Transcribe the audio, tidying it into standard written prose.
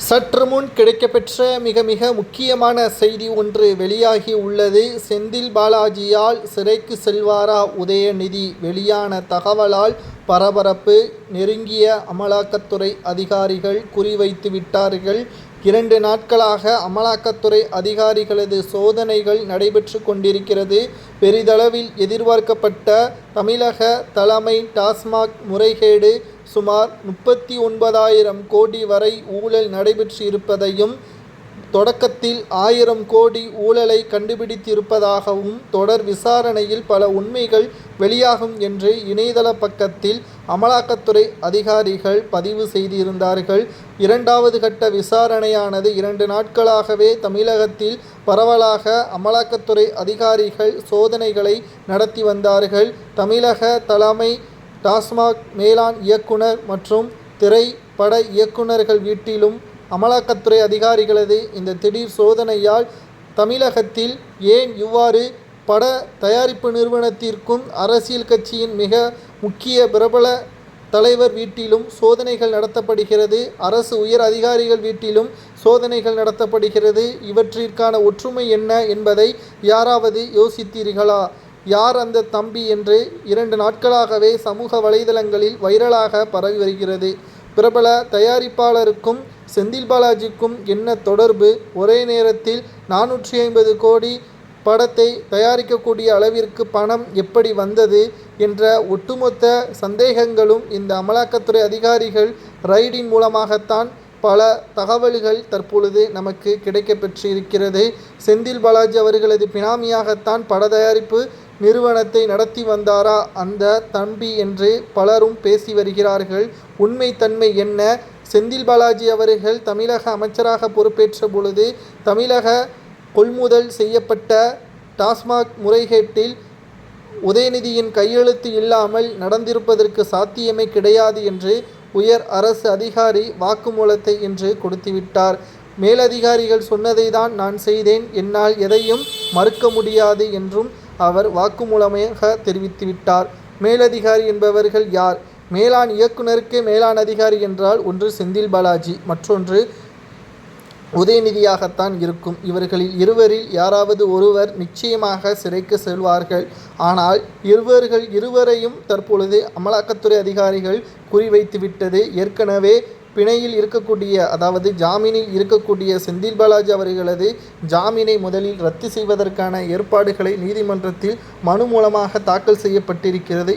சற்று முன் கிடைக்கப்பெற்ற மிக மிக முக்கியமான செய்தி ஒன்று வெளியாகி உள்ளது. செந்தில் பாலாஜியால் சிறைக்கு செல்வாரா உதயநிதி? வெளியான தகவலால் பரபரப்பு. நெருங்கிய அமலாக்கத்துறை அதிகாரிகள் குறிவைத்து விட்டார்கள். 2 நாட்களாக அமலாக்கத்துறை அதிகாரிகளது சோதனைகள் நடைபெற்று கொண்டிருக்கிறது. பெரிதளவில் எதிர்பார்க்கப்பட்ட தமிழக தலைமை டாஸ்மாக் முறைகேடு சுமார் 39,000 கோடி வரை ஊழல் நடைபெற்று இருப்பதையும், தொடக்கத்தில் 1000 கோடி ஊழலை கண்டுபிடித்திருப்பதாகவும், தொடர் விசாரணையில் பல உண்மைகள் வெளியாகும் என்று இணையதள பக்கத்தில் அமலாக்கத்துறை அதிகாரிகள் பதிவு செய்திருந்தார்கள். 2வது கட்ட விசாரணையானது 2 நாட்களாகவே தமிழகத்தில் பரவலாக அமலாக்கத்துறை அதிகாரிகள் சோதனைகளை நடத்தி வந்தார்கள். தமிழக தலைமை டாஸ்மாக் மேலாண் இயக்குனர் மற்றும் திரைப்பட இயக்குனர்கள் வீட்டிலும் அமலாக்கத்துறை அதிகாரிகளது இந்த திடீர் சோதனையால் தமிழகத்தில் ஏன் இவ்வாறு பட தயாரிப்பு நிறுவனத்திற்கும் அரசியல் கட்சியின் மிக முக்கிய பிரபல தலைவர் வீட்டிலும் சோதனைகள் நடத்தப்படுகிறது, அரசு உயர் அதிகாரிகள் வீட்டிலும் சோதனைகள் நடத்தப்படுகிறது. இவற்றிற்கான ஒற்றுமை என்ன என்பதை யாராவது யோசித்தீர்களா? யார் அந்த தம்பி என்று 2 நாட்களாகவே சமூக வலைதளங்களில் வைரலாக பரவி வருகிறது. பிரபல தயாரிப்பாளருக்கும் செந்தில் பாலாஜிக்கும் என்ன தொடர்பு? ஒரே நேரத்தில் 450 கோடி படத்தை தயாரிக்கக்கூடிய அளவிற்கு பணம் எப்படி வந்தது என்ற ஒட்டுமொத்த சந்தேகங்களும் இந்த அமலாக்கத்துறை அதிகாரிகள் ரைடின் மூலமாகத்தான் பல தகவல்கள் தற்பொழுது நமக்கு கிடைக்கப்பெற்றிருக்கிறது. செந்தில் பாலாஜி அவர்களது பினாமியாகத்தான் பட தயாரிப்பு நிறுவனத்தை நடத்தி வந்தாரா அந்த தம்பி என்று பலரும் பேசி வருகிறார்கள். உண்மைத்தன்மை என்ன? செந்தில் பாலாஜி அவர்கள் தமிழக அமைச்சராக பொறுப்பேற்ற பொழுது தமிழக கொள்முதல் செய்யப்பட்ட டாஸ்மாக் முறைகேட்டில் உதயநிதியின் கையெழுத்து இல்லாமல் நடந்திருப்பதற்கு சாத்தியமே கிடையாது என்று உயர் அரசு அதிகாரி வாக்குமூலத்தை இன்று கொடுத்துவிட்டார். மேலதிகாரிகள் சொன்னதை தான் நான் செய்தேன், என்னால் எதையும் மறுக்க முடியாது என்றும் அவர் வாக்குமூலமாக தெரிவித்துவிட்டார். மேலதிகாரி என்பவர்கள் யார்? மேலாண் இயக்குனருக்கு மேலாண் அதிகாரி என்றால் ஒன்று செந்தில் பாலாஜி, மற்றொன்று உதயநிதியாகத்தான் இருக்கும். இவர்களில் இருவரில் யாராவது ஒருவர் நிச்சயமாக சிறைக்கு செல்வார்கள். ஆனால் இருவரையும் தற்பொழுது அமலாக்கத்துறை அதிகாரிகள் குறிவைத்துவிட்டது. ஏற்கனவே பிணையில் இருக்கக்கூடிய, அதாவது ஜாமீனில் இருக்கக்கூடிய செந்தில் பாலாஜி அவர்களது ஜாமீனை முதலில் ரத்து செய்வதற்கான ஏற்பாடுகளை நீதிமன்றத்தில் மனு மூலமாக தாக்கல் செய்யப்பட்டிருக்கிறது.